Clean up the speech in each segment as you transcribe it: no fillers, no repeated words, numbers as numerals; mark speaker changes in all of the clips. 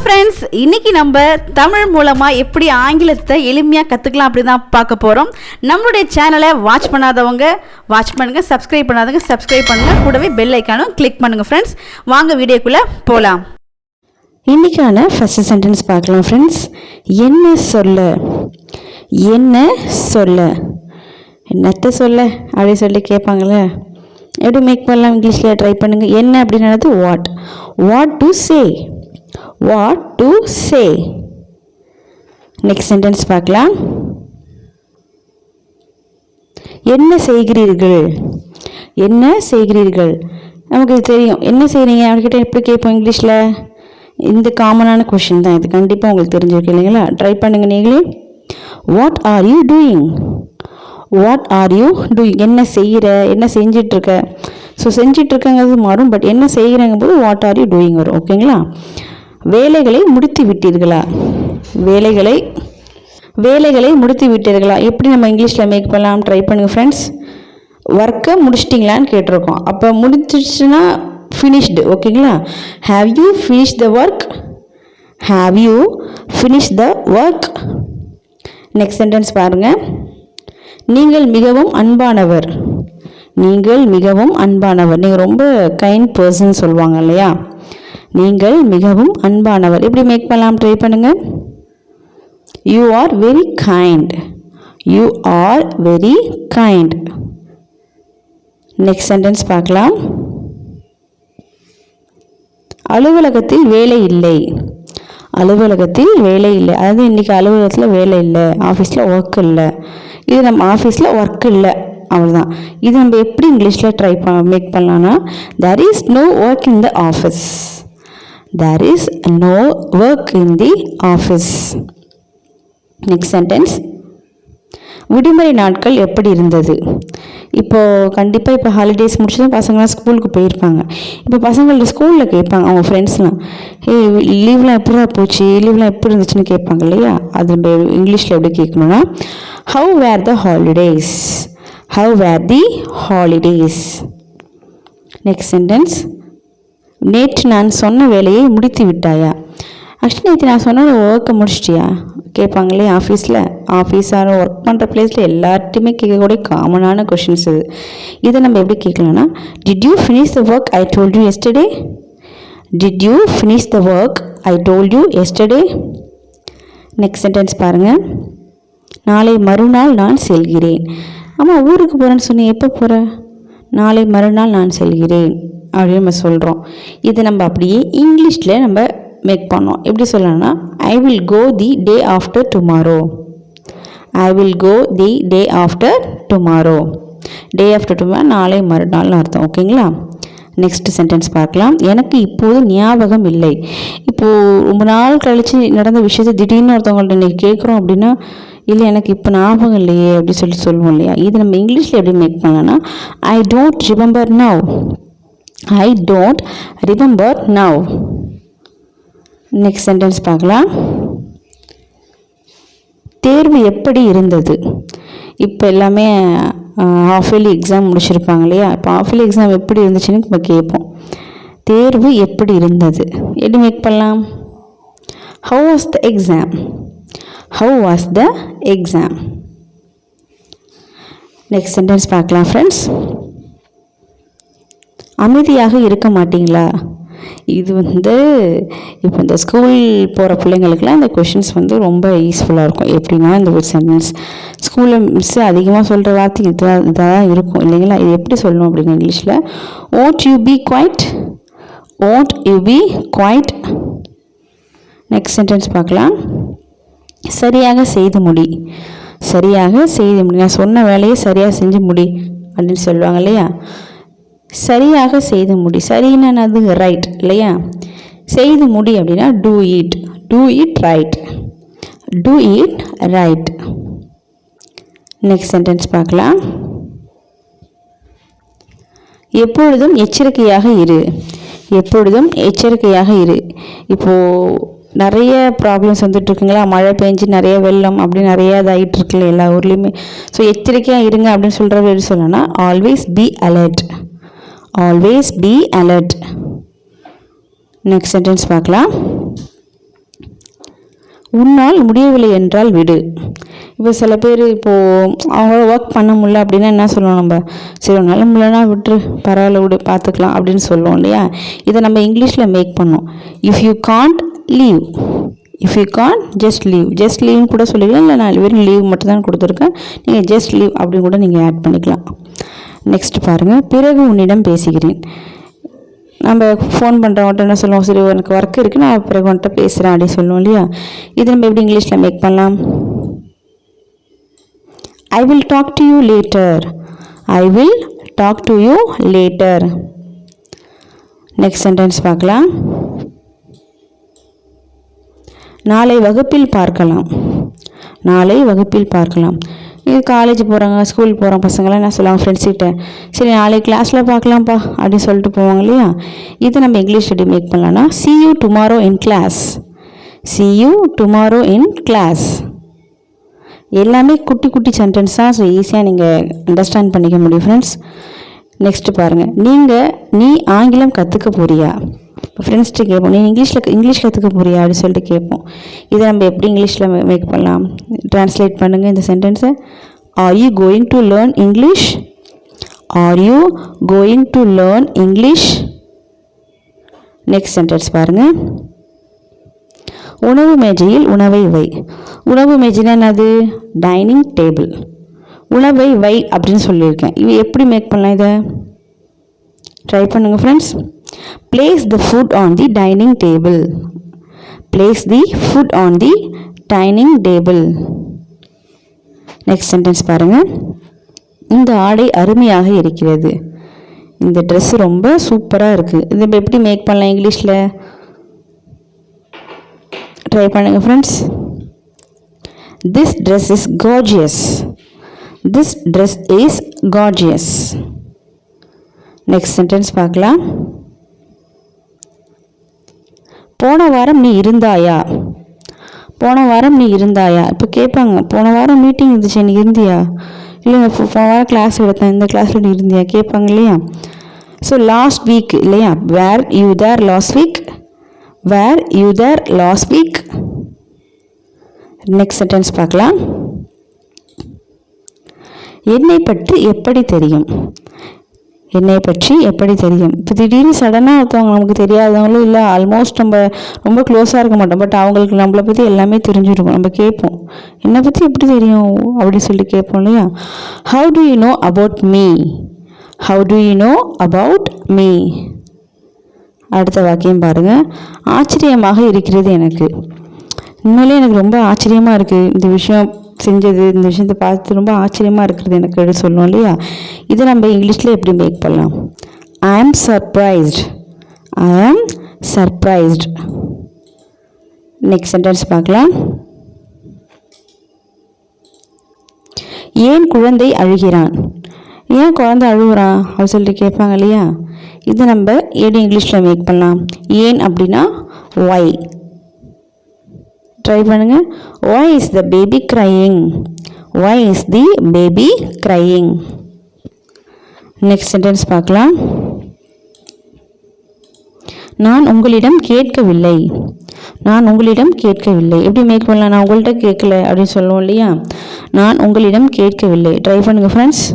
Speaker 1: Friends, இன்னைக்கு நம்ம தமிழ் மூலமாக எப்படி ஆங்கிலத்தை எளிமையாக கற்றுக்கலாம் அப்படி தான் பார்க்க போகிறோம். நம்மளுடைய சேனலை வாட்ச் பண்ணாதவங்க வாட்ச் பண்ணுங்கள், சப்ஸ்கிரைப் பண்ணாதவங்க சப்ஸ்கிரைப் பண்ணுங்கள், கூடவே பெல் ஐக்கானும் கிளிக் பண்ணுங்கள். ஃப்ரெண்ட்ஸ், வாங்க வீடியோக்குள்ளே போகலாம்.
Speaker 2: இன்றைக்கான ஃபஸ்ட்டு சென்டென்ஸ் பார்க்கலாம் ஃப்ரெண்ட்ஸ். என்ன சொல்ல, என்ன சொல்ல, என்னத்தை சொல்ல அப்படி சொல்லி கேட்பாங்களே, எப்படி மேக் பண்ணலாம் இங்கிலீஷில் ட்ரை பண்ணுங்கள். என்ன அப்படின்னது what, what to say, what to say. Next sentence பார்க்கலாம். என்ன செய்கிறீர்கள், என்ன செய்கிறீர்கள், நமக்கு இது தெரியும். என்ன செய்கிறீங்க அவர்கிட்ட எப்படி கேட்போம் இங்கிலீஷில்? இந்த காமனான கொஷின் தான் இது, கண்டிப்பாக உங்களுக்கு தெரிஞ்சிருக்கு இல்லைங்களா? ட்ரை பண்ணுங்கள் நீங்களே. What are you doing, what are you doing, என்ன செய்கிற, என்ன செஞ்சிட்ருக்க. ஸோ செஞ்சிட்ருக்கங்கிறது மாறும், பட் என்ன செய்கிறங்க போது வாட் ஆர் யூ டூயிங் வரும். ஓகேங்களா? வேலைகளை முடித்து விட்டீர்களா, வேலைகளை முடித்து விட்டீர்களா எப்படி நம்ம இங்கிலீஷில் மேக் பண்ணலாம் ட்ரை பண்ணுங்கள் ஃப்ரெண்ட்ஸ். ஒர்க்கை முடிச்சிட்டிங்களான்னு கேட்டிருக்கோம், அப்போ முடிச்சிடுச்சுன்னா ஃபினிஷ்டு. ஓகேங்களா? Have you finish the work, have you finish the work. Next sentence பாருங்கள். நீங்கள் மிகவும் அன்பானவர், நீங்கள் மிகவும் அன்பானவர், நீங்கள் ரொம்ப கைண்ட் பர்சன் சொல்லுவாங்க இல்லையா? நீங்கள் மிகவும் அன்பானவர் எப்படி மேக் பண்ணலாம் ட்ரை பண்ணுங்கள். You are very kind, you are very kind. Next sentence பார்க்கலாம். அலுவலகத்தில் வேலை இல்லை, அலுவலகத்தில் வேலை இல்லை, அதாவது இன்றைக்கி அலுவலகத்தில் வேலை இல்லை, ஆஃபீஸில் ஒர்க் இல்லை. இது நம்ம ஆஃபீஸில் ஒர்க் இல்லை, அவ்வளோதான். இது நம்ம எப்படி இங்கிலீஷில் மேக் பண்ணலான்னா, there is no work in the office, there is no work in the office. Next sentence. விடுமுறை நாட்கள் எப்படி இருந்தது. இப்போது கண்டிப்பாக இப்போ ஹாலிடேஸ் முடிச்சதும் பசங்களாம் ஸ்கூலுக்கு போயிருப்பாங்க. இப்போ பசங்கள்ட்ட ஸ்கூலில் கேட்பாங்க அவங்க ஃப்ரெண்ட்ஸ்லாம், லீவ்லாம் எப்படா போச்சு, லீவ்லாம் எப்படி இருந்துச்சுன்னு கேட்பாங்க இல்லையா? அது நம்ம இங்கிலீஷில் எப்படி கேட்கணும்னா, how were the holidays, how were the holidays. Next sentence. நேற்று நான் சொன்ன வேலையை முடித்து விட்டாயா. ஆக்சுவலி நேற்று நான் சொன்ன ஒர்க்கை முடிச்சிட்டியா கேட்பாங்களே ஆஃபீஸில். ஆஃபீஸாக ஒர்க் பண்ணுற பிளேஸில் எல்லார்ட்டையுமே கேட்கக்கூடிய காமனான கொஷின்ஸ் இது. இதை நம்ம எப்படி கேட்கலாம்னா, did you finish the work I told you yesterday, did you finish the work I told you yesterday. Next sentence பாருங்கள். நாளை மறுநாள் நான் செல்கிறேன். ஆமாம், ஊருக்கு போகிறேன்னு சொன்னேன், எப்போ போகிற? நாளை மறுநாள் நான் செல்கிறேன் அப்படின்னு நம்ம சொல்கிறோம். இதை நம்ம அப்படியே இங்கிலீஷில் நம்ம மேக் பண்ணோம். எப்படி சொல்லலாம்னா, I will go the day after tomorrow, I will go the day after tomorrow. Day after tomorrow நாளை மறுநாள்னு அர்த்தம். ஓகேங்களா? நெக்ஸ்ட் சென்டென்ஸ் பார்க்கலாம். எனக்கு இப்போது ஞாபகம் இல்லை. இப்போது ரொம்ப நாள் கழித்து நடந்த விஷயத்தை திடீர்னு ஒருத்தவங்கள்ட்ட இன்றைக்கி கேட்குறோம் அப்படின்னா, இல்லை எனக்கு இப்போ ஞாபகம் இல்லையே அப்படி சொல்லுவோம் இல்லையா? இது நம்ம இங்கிலீஷில் எப்படி மேக் பண்ணலாம்னா, I don't remember now, I don't remember now. Next sentence பார்க்கலாம். தேர்வு எப்படி இருந்தது. இப்போ எல்லாமே ஹாஃப் இயர்லி எக்ஸாம் முடிச்சிருப்பாங்க இல்லையா? இப்போ ஹாஃப் இயர்லி எக்ஸாம் எப்படி இருந்துச்சுன்னு நம்ம கேட்போம். தேர்வு எப்படி இருந்தது எப்படி மேக் பண்ணலாம். How was the exam, how was the exam. Next sentence பார்க்கலாம் ஃப்ரெண்ட்ஸ். அமைதியாக இருக்க மாட்டீங்களா. இது இப்போ இந்த ஸ்கூல் போகிற பிள்ளைங்களுக்குலாம் இந்த கொஷின்ஸ் ரொம்ப யூஸ்ஃபுல்லாக இருக்கும். எப்படின்னா, இந்த ஒரு சென்டென்ஸ் ஸ்கூலில் மிஸ்ஸு அதிகமாக சொல்கிற வார்த்தை இதாக தான் இருக்கும் இல்லைங்களா? இது எப்படி சொல்லணும் அப்படின்னு இங்கிலீஷில், won't you be quiet, won't you be quiet. Next sentence பார்க்கலாம். சரியாக செய்து முடி, சரியாக செய்து முடி, நான் சொன்ன வேலையை சரியாக செஞ்சு முடி அப்படின்னு சொல்லுவாங்க இல்லையா? சரியாக செய்து முடி, சரின்னா அது ரைட் இல்லையா? செய்து முடி அப்படின்னா do it, do it right, do it right. Next sentence பார்க்கலாம். எப்பொழுதும் எச்சரிக்கையாக இரு, எப்பொழுதும் எச்சரிக்கையாக இரு. இப்போது நிறைய ப்ராப்ளம்ஸ் வந்துட்டுருக்குங்களா, மழை பெஞ்சு நிறைய வெள்ளம் அப்படி நிறைய இதாகிட்டு இருக்குல்ல எல்லா ஊர்லேயுமே. ஸோ எச்சரிக்கையாக இருங்க அப்படின்னு சொல்கிற எப்படி சொல்லணும்னா, always be alert, always be alert. Next sentence பார்க்கலாம். உன்னால் முடியவில்லை என்றால் விடு. இப்போ சில பேர் இப்போது அவங்கள ஒர்க் பண்ண முடியல அப்படின்னா என்ன சொல்லுவோம் நம்ம, சரி உன்னால் முடியலன்னா விட்டுரு, பரவாயில்ல விடு, பார்த்துக்கலாம் அப்படின்னு சொல்லுவோம் இல்லையா. இதை நம்ம இங்கிலீஷில் மேக் பண்ணோம். If you can't leave, if you can't just leave, just லீவ்னு கூட சொல்லிக்கலாம். இல்லை நான் வெறும் லீவ் மட்டும் தான் கொடுத்துருக்கேன், நீங்கள் ஜஸ்ட் லீவ் அப்படின்னு கூட நீங்கள் ஆட் பண்ணிக்கலாம். நெக்ஸ்ட் பாருங்கள், பிறகு உன்னிடம் பேசுகிறேன். நம்ம ஃபோன் பண்ணுறவங்கள்ட்ட என்ன சொல்லுவோம், சரி எனக்கு ஒர்க் இருக்குது நான் பிறகு உன்கிட்ட பேசுகிறேன் அப்படின்னு சொல்லுவோம் இல்லையா. இது நம்ம எப்படி இங்கிலீஷில் மேக் பண்ணலாம், I will talk to you later. I will talk to you later. Next sentence பார்க்கலாம். நாளை வகுப்பில் பார்க்கலாம். நாளை வகுப்பில் பார்க்கலாம். இது காலேஜ் போகிறாங்க, ஸ்கூல் போகிற பசங்களாம் என்ன சொல்லுவாங்க ஃப்ரெண்ட்ஸ்கிட்ட, சரி நாளை கிளாஸில் பார்க்கலாம்ப்பா அப்படின்னு சொல்லிட்டு போவாங்க இல்லையா. இதை நம்ம இங்கிலீஷ் எப்படி மேக் பண்ணலாம்னா, see you tomorrow in class. see you tomorrow in class. எல்லாமே குட்டி குட்டி சென்டென்ஸ் தான், ஸோ ஈஸியாக நீங்கள் அண்டர்ஸ்டாண்ட் பண்ணிக்க முடியும் ஃப்ரெண்ட்ஸ். நெக்ஸ்ட்டு பாருங்கள், நீ ஆங்கிலம் கற்றுக்க போறியா. இப்போ ஃப்ரெண்ட்ஸ்ட்டு கேட்போம், நீ இங்கிலீஷ் கற்றுக்க போறியா அப்படின்னு சொல்லிட்டு கேட்போம். இதை நம்ம எப்படி இங்கிலீஷில் மேக் பண்ணலாம், ட்ரான்ஸ்லேட் பண்ணுங்கள் இந்த சென்டென்ஸை. Are you going to learn English, are you going to learn English. Next sentence பாருங்கள், உணவு மேஜையில் உணவை வை. உணவு மேஜைனா என்னது, டைனிங் டேபிள். உணவை வை அப்படின்னு சொல்லியிருக்கேன். இது எப்படி மேக் பண்ணலாம், இதை ட்ரை பண்ணுங்கள் friends. Place the food on the dining table. Place the food on the dining table. Next sentence பாருங்கள், இந்த ஆடை அருமையாக இருக்கிறது. இந்த ட்ரெஸ் ரொம்ப சூப்பராக இருக்குது. இது எப்படி மேக் பண்ணலாம் இங்கிலீஷில், ட்ரை பண்ணுங்கள் friends. This dress is gorgeous. This dress is gorgeous. Next sentence பார்க்கலாம். போன வாரம் நீ இருந்தாயா. போன வாரம் நீ இருந்தாயா. இப்போ கேட்பாங்க, போன வாரம் மீட்டிங் இருந்துச்சு நீ இருந்தியா, இல்லைங்க போன வாரம் கிளாஸ் எடுத்தேன், இந்த கிளாஸில் நீ இருந்தியா கேட்பாங்க இல்லையா. ஸோ லாஸ்ட் வீக் இல்லையா, were you there last week, were you there last week. Next sentence பார்க்கலாம். என்னை பற்றி எப்படி தெரியும். என்னை பற்றி எப்படி தெரியும். இப்போ திடீர்னு சடனாக ஒருத்தவங்க நமக்கு தெரியாதவங்களும் இல்லை, ஆல்மோஸ்ட் நம்ம ரொம்ப க்ளோஸாக இருக்க மாட்டோம், பட் அவங்களுக்கு நம்மளை பற்றி எல்லாமே தெரிஞ்சிருக்கும். நம்ம கேட்போம், என்னை பற்றி எப்படி தெரியும் அப்படின்னு சொல்லி கேட்போம் இல்லையா. How to you know about me, how to you know about me. அடுத்த வாக்கியம் பாருங்கள், ஆச்சரியமாக இருக்கிறது எனக்கு. உண்மையிலே எனக்கு ரொம்ப ஆச்சரியமாக இருக்குது இந்த விஷயம் செஞ்சது, இந்த விஷயத்தை பார்த்து ரொம்ப ஆச்சரியமாக இருக்கிறது எனக்கு சொல்லுவோம் இல்லையா. இதை நம்ம இங்கிலீஷில் எப்படி மேக் பண்ணலாம், ஐ ஆம் சர்ப்ரைஸ்ட், ஐ ஆம் சர்ப்ரைஸ்ட். நெக்ஸ்ட் சென்டென்ஸ் பார்க்கலாம். ஏன் குழந்தை அழுகிறான். ஏன் குழந்தை அழுகுறான் அப்படின்னு சொல்லிட்டு கேட்பாங்க இல்லையா. இதை நம்ம எப்படி இங்கிலீஷில் மேக் பண்ணலாம், ஏன் அப்படின்னா ஒய். ட்ரை பண்ணுங்கள். Why is the baby crying? Why is the baby crying? Next sentence பார்க்கலாம். நான் உங்களிடம் கேட்கவில்லை. நான் உங்களிடம் கேட்கவில்லை. எப்படி மேக் பண்ணலாம், நான் உங்கள்கிட்ட கேட்கல அப்படின்னு சொல்லுவோம் இல்லையா. நான் உங்களிடம் கேட்கவில்லை. ட்ரை பண்ணுங்கள் friends.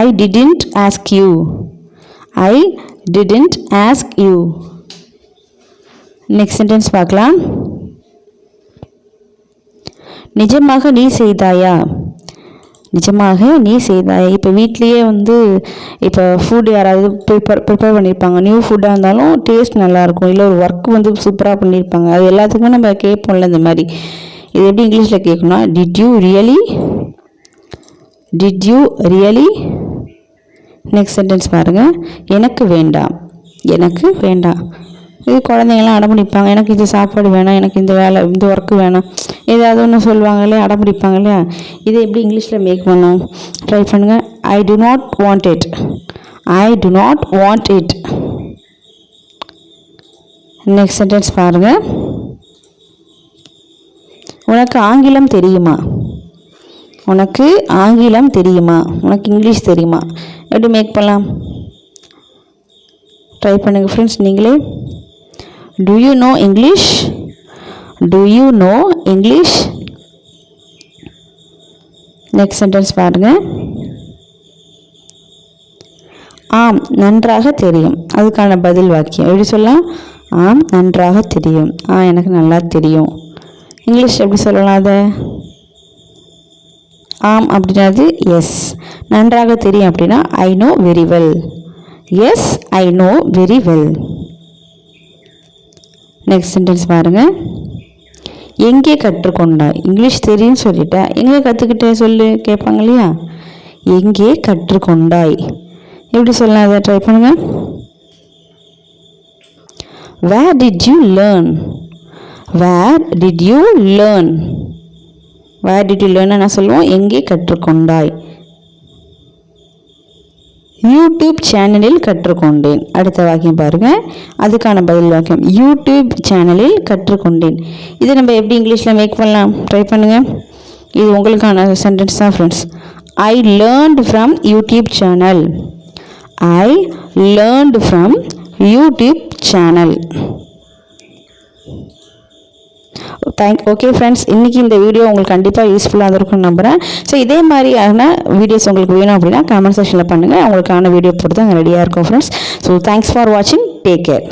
Speaker 2: I didn't ask you. I didn't ask you. Next sentence பார்க்கலாம். நிஜமாக நீ செய்தாயா. நிஜமாக நீ செய்தாயா. இப்போ வீட்லேயே இப்போ ஃபுட் யாராவது ப்ரிப்பேர் பண்ணியிருப்பாங்க, நியூ ஃபுட்டாக இருந்தாலும் டேஸ்ட் நல்லாயிருக்கும், இல்லை ஒரு ஒர்க் சூப்பராக பண்ணியிருப்பாங்க, அது எல்லாத்துக்குமே நம்ம கேட்போம்ல இந்த மாதிரி. இது எப்படி இங்கிலீஷில் கேட்கணும்னா, did you really, did you really. Next sentence பாருங்கள். எனக்கு வேண்டாம். எனக்கு வேண்டாம். இது குழந்தைங்களாம் அடம்பிடிப்பாங்க, எனக்கு இது சாப்பாடு வேணாம், எனக்கு இந்த வேலை இந்த ஒர்க்கு வேணாம், ஏதாவது ஒன்று சொல்லுவாங்க இல்லையா, அடம்பிடிப்பாங்க இல்லையா. இதை எப்படி இங்கிலீஷில் மேக் பண்ணோம், ட்ரை பண்ணுங்கள். I do not want it. I do not want it. Next sentence பாருங்கள். உனக்கு ஆங்கிலம் தெரியுமா. உனக்கு ஆங்கிலம் தெரியுமா. உனக்கு இங்கிலீஷ் தெரியுமா. எப்படி மேக் பண்ணலாம், ட்ரை பண்ணுங்கள் ஃப்ரெண்ட்ஸ் நீங்களே. Do you know English? Do you know English? Next sentence பாருங்க. ஆம் நன்றாக தெரியும். அதுக்கான பதில் வாக்கியம் எப்படி சொல்லலாம்? ஆம் நன்றாக தெரியும். எனக்கு நல்லா தெரியும். இங்கிலீஷ் எப்படி சொல்லலாம் அதை? ஆம் அப்படின்னாது எஸ். நன்றாக தெரியும் அப்படின்னா I know very well. Yes I know very well. Next sentence பாருங்கள். எங்கே கற்றுக்கொண்டாய்? இங்கிலீஷ் தெரியும்னு சொல்லிட்டேன், எங்கே கற்றுக்கிட்டே சொல்லு கேட்பாங்க இல்லையா? எங்கே கற்றுக்கொண்டாய் எப்படி சொல்லலாம்? அதை ட்ரை பண்ணுங்க. Where did you learn? Where did you learn? Where did you learn? நான் சொல்லுவோம் எங்கே கற்றுக்கொண்டாய். யூடியூப் சேனலில் கற்றுக்கொண்டேன். அடுத்த வாக்கியம் பாருங்கள். அதுக்கான பதில் வாக்கியம் யூடியூப் சேனலில் கற்றுக்கொண்டேன். இதை நம்ம எப்படி இங்கிலீஷில் மேக் பண்ணலாம்? ட்ரை பண்ணுங்கள். இது உங்களுக்கான சென்டென்ஸ் தான் friends. I learned from YouTube channel. I learned from YouTube channel. Okay friends, இன்றைக்கி இந்த வீடியோ உங்களுக்கு கண்டிப்பாக யூஸ்ஃபுல்லாக இருக்கும்னு நம்புகிறேன். ஸோ இதே மாதிரியான வீடியோஸ் உங்களுக்கு வேணும் அப்படின்னா கமெண்ட் செக்ஷனில் பண்ணுங்கள். உங்களுக்கான வீடியோ பொறுத்து அங்கே ரெடியாக இருக்கும் ஃப்ரெண்ட்ஸ். ஸோ தேங்க்ஸ் ஃபார் வாட்சிங். Take care.